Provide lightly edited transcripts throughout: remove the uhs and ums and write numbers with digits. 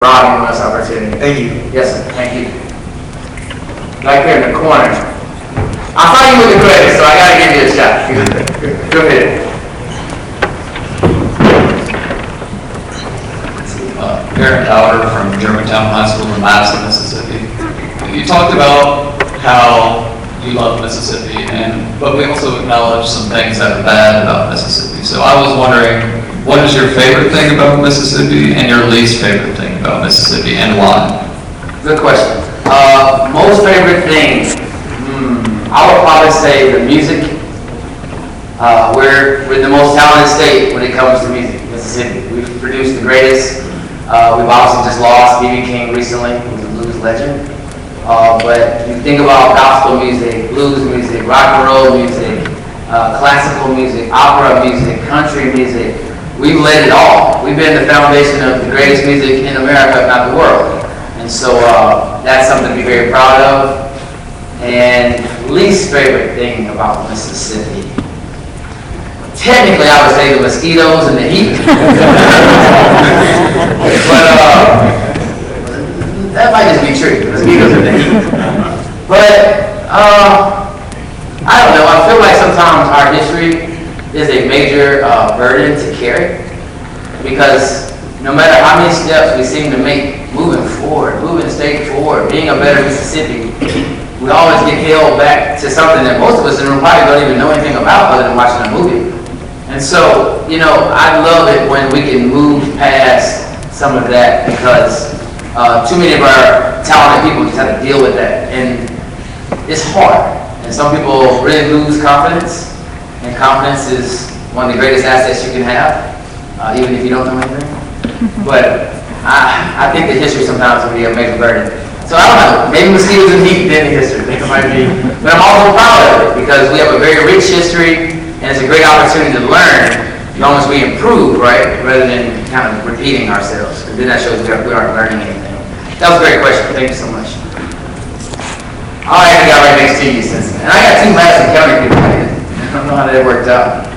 Rob, giving us opportunity. Thank you. Yes, sir. Thank you. Right there in the corner. I thought you were the greatest, so I gotta give you a shot. Go ahead. Aaron Howard from Germantown High School in Madison, Mississippi. You talked about how you love Mississippi, but we also acknowledge some things that are bad about Mississippi. So I was wondering, what is your favorite thing about Mississippi and your least favorite thing about Mississippi, and why? Good question. Most favorite thing, I would probably say the music. We're the most talented state when it comes to music, Mississippi. We've produced the greatest. We've obviously just lost B.B. King recently, who's a blues legend. But you think about gospel music, blues music, rock and roll music, classical music, opera music, country music. We've laid it all. We've been the foundation of the greatest music in America, if not the world. And so that's something to be very proud of. And least favorite thing about Mississippi. Technically, I would say the mosquitoes and the heat. But that might just be true, the mosquitoes and the heat. But I don't know, I feel like sometimes our history is a major burden to carry, because no matter how many steps we seem to make moving forward, moving the state forward, being a better Mississippi, we always get held back to something that most of us in the room probably don't even know anything about other than watching a movie. And so, I love it when we can move past some of that, because too many of our talented people just have to deal with that. And it's hard. And some people really lose confidence. And confidence is one of the greatest assets you can have, even if you don't know anything. But I think the history sometimes can be a major burden. So I don't know, maybe mosquitoes and heat did the history, it might be. But I'm also proud of it, because we have a very rich history, and it's a great opportunity to learn as long as we improve, right? Rather than kind of repeating ourselves. Because then that shows we aren't learning anything. That was a great question. Thank you so much. I actually got right next to you since then. And I got two Madison County people. I don't know how that worked out.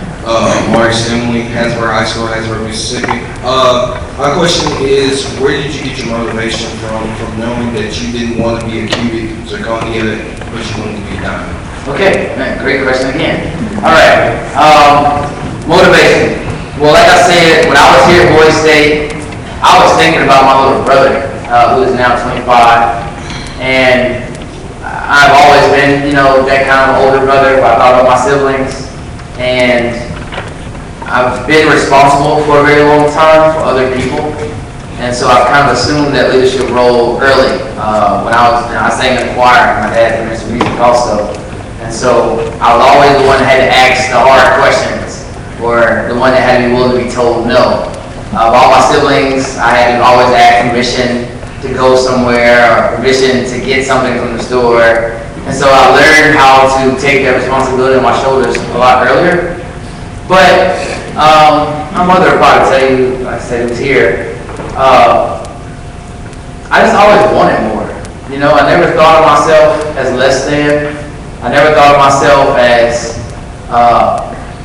Mark Emily, Hasbro High School, Hasbro, Mississippi. My question is, where did you get your motivation from knowing that you didn't want to be a cubic zirconia, but you wanted to be a diamond? Okay, man, great question again. All right, motivation. Well, like I said, when I was here at Boise State, I was thinking about my little brother, who is now 25, and I've always been, that kind of older brother where I thought about my siblings, and I've been responsible for a very long time for other people, and so I've kind of assumed that leadership role early. When I sang in the choir, my dad finished music also, and so I was always the one that had to ask the hard questions, or the one that had to be willing to be told no. Of all my siblings, I had to always ask permission to go somewhere, or permission to get something from the store. And so I learned how to take that responsibility on my shoulders a lot earlier. But my mother would probably tell you, like I said, who's here, I just always wanted more. I never thought of myself as less than. I never thought of myself as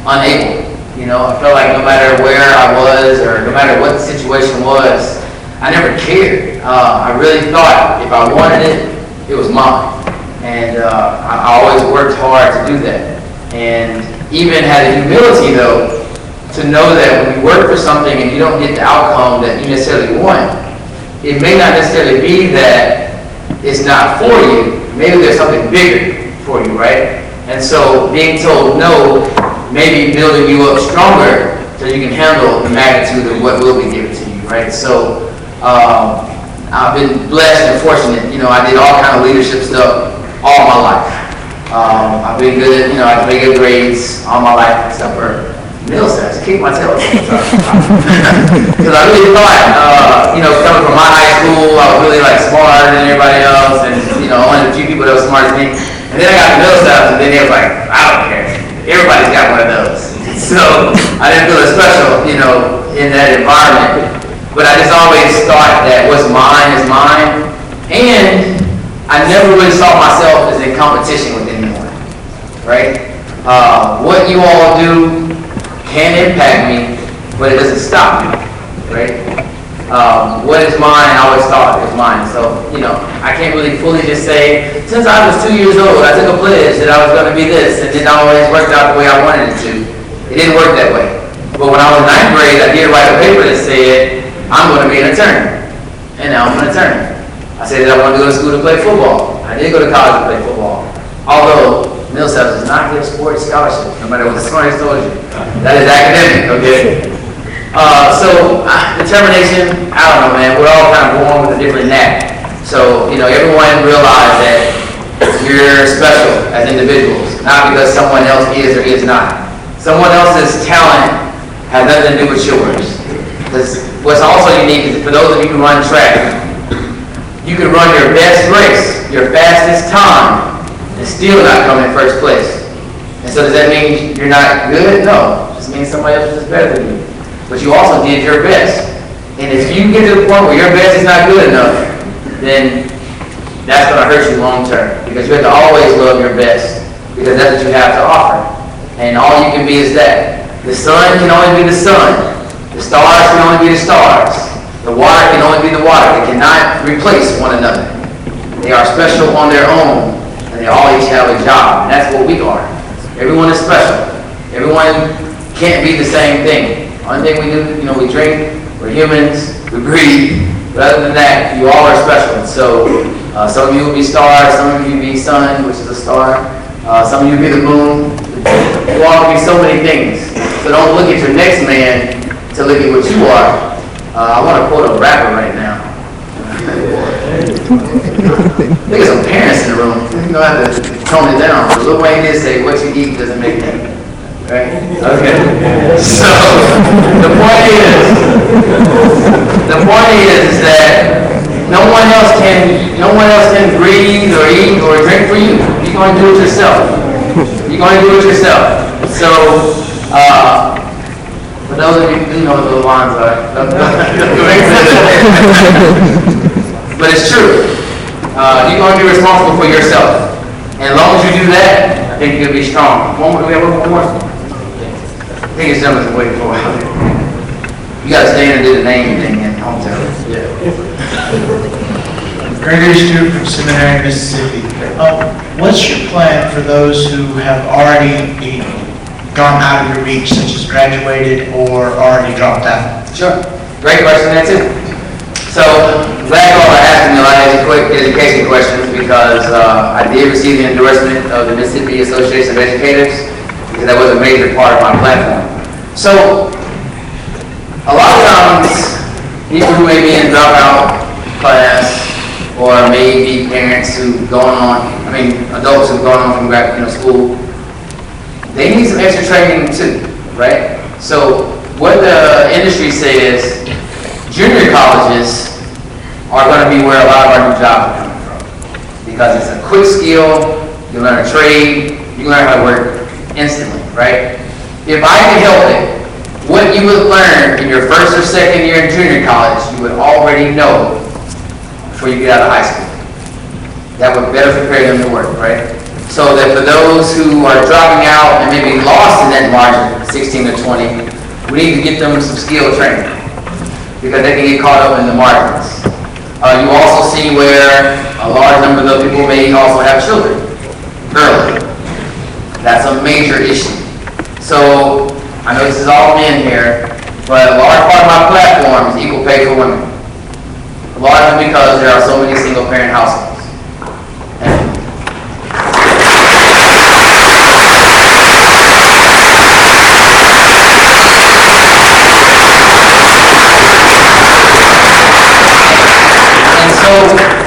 unable. I felt like no matter where I was, or no matter what the situation was, I never cared. I really thought if I wanted it, it was mine. And I always worked hard to do that. And even had the humility, though, to know that when you work for something and you don't get the outcome that you necessarily want, it may not necessarily be that it's not for you. Maybe there's something bigger for you, right? And so being told no, maybe building you up stronger so you can handle the magnitude of what will be given to you, right? So I've been blessed and fortunate. I did all kind of leadership stuff all my life. I've been good at, I made good grades all my life, except for middle steps. Kick my tail. Because I really thought, coming from my high school, I was really smarter than everybody else, and only a few people that were smart as me. And then I got the middle steps, and then they was like, I don't care. Everybody's got one of those. So I didn't feel as special, in that environment. But I just always thought that what's mine is mine. And I never really saw myself as in competition with anyone, right? What you all do can impact me, but it doesn't stop me, right? What is mine, I always thought is mine. So, you know, I can't really fully just say, since I was 2 years old, I took a pledge that I was going to be this, and it didn't always work out the way I wanted it to. It didn't work that way. But when I was in 9th grade, I did write a paper that said, I'm going to be an attorney. And now I'm an attorney. I said that I wanted to go to school to play football. I did go to college to play football. Although, Millsaps does not give sports scholarships, no matter what the story told you. That is academic, okay? Determination, I don't know, man. We're all kind of born with a different knack. So, you know, everyone realize that you're special as individuals, not because someone else is or is not. Someone else's talent has nothing to do with yours. Because what's also unique is for those of you who run track, you can run your best race, your fastest time, and still not come in first place. And so does that mean you're not good? No. It just means somebody else is better than you. But you also did your best. And if you get to the point where your best is not good enough, then that's going to hurt you long term. Because you have to always love your best. Because that's what you have to offer. And all you can be is that. The sun can only be the sun. The stars can only be the stars. The water can only be the water. They cannot replace one another. They are special on their own. And they all each have a job. And that's what we are. Everyone is special. Everyone can't be the same thing. One thing we do, you know, we drink, we're humans, we breathe. But other than that, you all are special. So some of you will be stars, some of you will be sun, which is a star. Some of you will be the moon. You all can be so many things. So don't look at your next man to look at what you are. I want to quote a rapper right now. Look at some parents in the room. You know, I have to tone it down. Lil Wayne did say, what you eat doesn't make you. Right? Okay. So the point is that no one else can breathe or eat or drink for you. You're going to do it yourself. You're going to do it yourself. So for those of you who do know what those lines are, but it's true. You're going to be responsible for yourself. And as long as you do that, I think you'll be strong. One more. Do we have one more? I think it's something to wait for a while. You got to stand and do the name thing in hometown. Yeah. Gregory Stewart from Seminary, Mississippi. What's your plan for those who have already gone out of your reach, such as graduated or already dropped out? Sure. Great question, that's it. So, glad you all are asking me a lot of education questions because I did receive the endorsement of the Mississippi Association of Educators because that was a major part of my platform. So, a lot of times, people who may be in dropout class or maybe parents who've adults who've gone on from school, they need some extra training too, right? So, what the industry says, junior colleges are going to be where a lot of our new jobs are coming from because it's a quick skill, you learn a trade, you can learn how to work instantly, right? If I can help it, what you would learn in your first or second year in junior college, you would already know before you get out of high school. That would better prepare them to work, right? So that for those who are dropping out and maybe lost in that margin, 16 to 20, we need to get them some skill training because they can get caught up in the margins. You also see where a large number of those people may also have children early. That's a major issue. So, I know this is all men here, but a large part of my platform is equal pay for women. Largely because there are so many single-parent households. And so,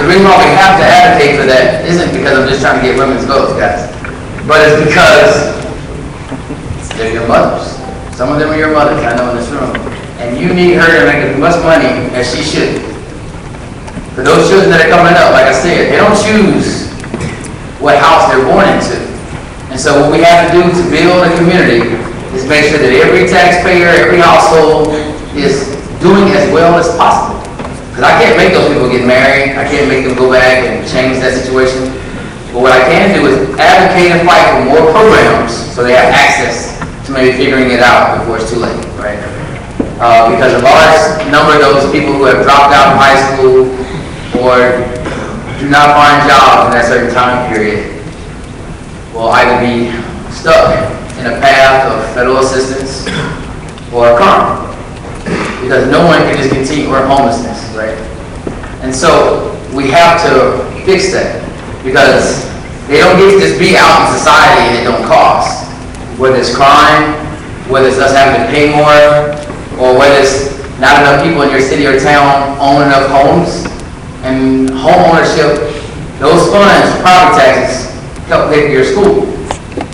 the reason why we have to advocate for that isn't because I'm just trying to get women's votes, guys. But it's because they're your mothers. Some of them are your mothers, I know in this room. And you need her to make as much money as she should. For those children that are coming up, like I said, they don't choose what house they're born into. And so what we have to do to build a community is make sure that every taxpayer, every household is doing as well as possible. Because I can't make those people get married. I can't make them go back and change that situation. But what I can do is advocate and fight for more programs so they have access to maybe figuring it out before it's too late, right? because a large number of those people who have dropped out of high school or do not find jobs in that certain time period will either be stuck in a path of federal assistance or crime, because no one can just continue, or homelessness, right? And so we have to fix that, because they don't get to just be out in society and it don't cost. Whether it's crime, whether it's us having to pay more, or whether it's not enough people in your city or town own enough homes. And home ownership, those funds, property taxes, help pay for your school.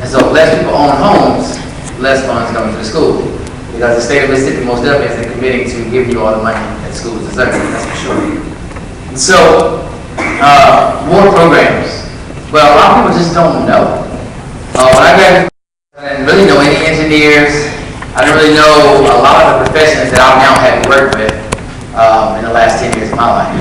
And so if less people own homes, less funds come to the school. Because the state of Mississippi most definitely is committing to give you all the money that schools deserve, that's for sure. And so, more programs. Well, a lot of people just don't know. When I graduated, I didn't really know any engineers. I didn't really know a lot of the professions that I've now had to work with in the last 10 years of my life.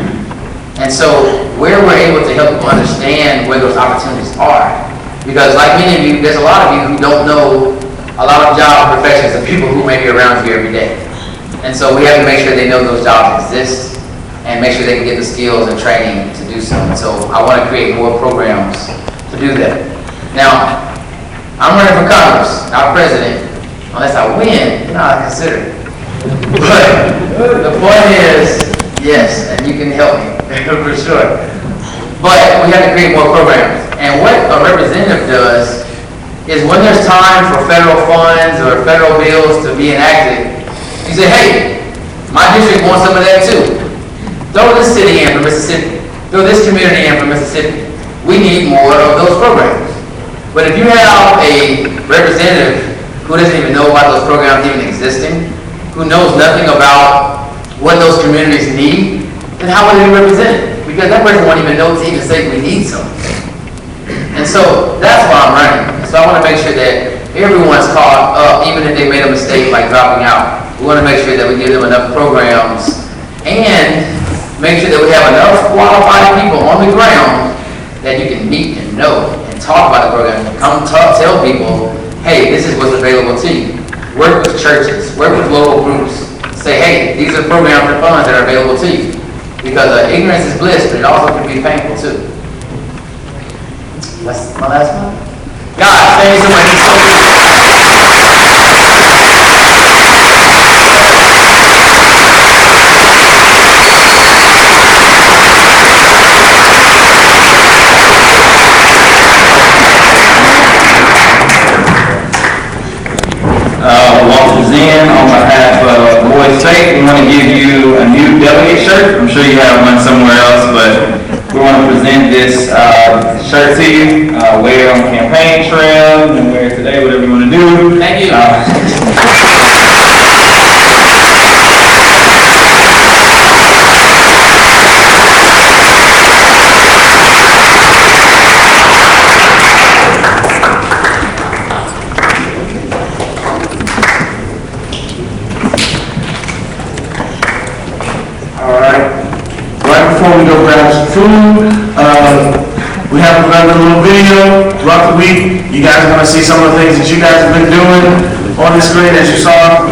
And so where we're able to help people understand where those opportunities are. Because like many of you, there's a lot of you who don't know a lot of job professions of people who may be around you every day. And so we have to make sure they know those jobs exist and make sure they can get the skills and training to do so. And so I want to create more programs to do that. Now, I'm running for Congress, not president. Unless I win, then I'll consider it. But the point is, yes, and you can help me, for sure. But we have to create more programs. And what a representative does is when there's time for federal funds or federal bills to be enacted, you say, hey, my district wants some of that too. Throw this city in for Mississippi. Throw this community in for Mississippi. We need more of those programs. But if you have a representative who doesn't even know about those programs even existing, who knows nothing about what those communities need, then how will they be represented? Because that person won't even know to even say we need some. And so that's why I'm running. So I want to make sure that everyone's caught up, even if they made a mistake like dropping out. We want to make sure that we give them enough programs and make sure that we have enough qualified people on the ground that you can meet and know and talk about the program. Come talk, tell people, hey, this is what's available to you. Work with churches, work with local groups. Say, hey, these are programs and funds that are available to you. Because ignorance is bliss, but it also can be painful too. That's my last one. God, thank you so much. Walter Zen, on behalf of Boys State, we want to give you a new delegate shirt. I'm sure you have one somewhere else, but we want to present this shirt to you. Wear it on the campaign trail, and wear it today, whatever you want to do. Thank you. Before we go grab some food, we have another little video throughout the week. You guys are going to see some of the things that you guys have been doing on the screen, as you saw.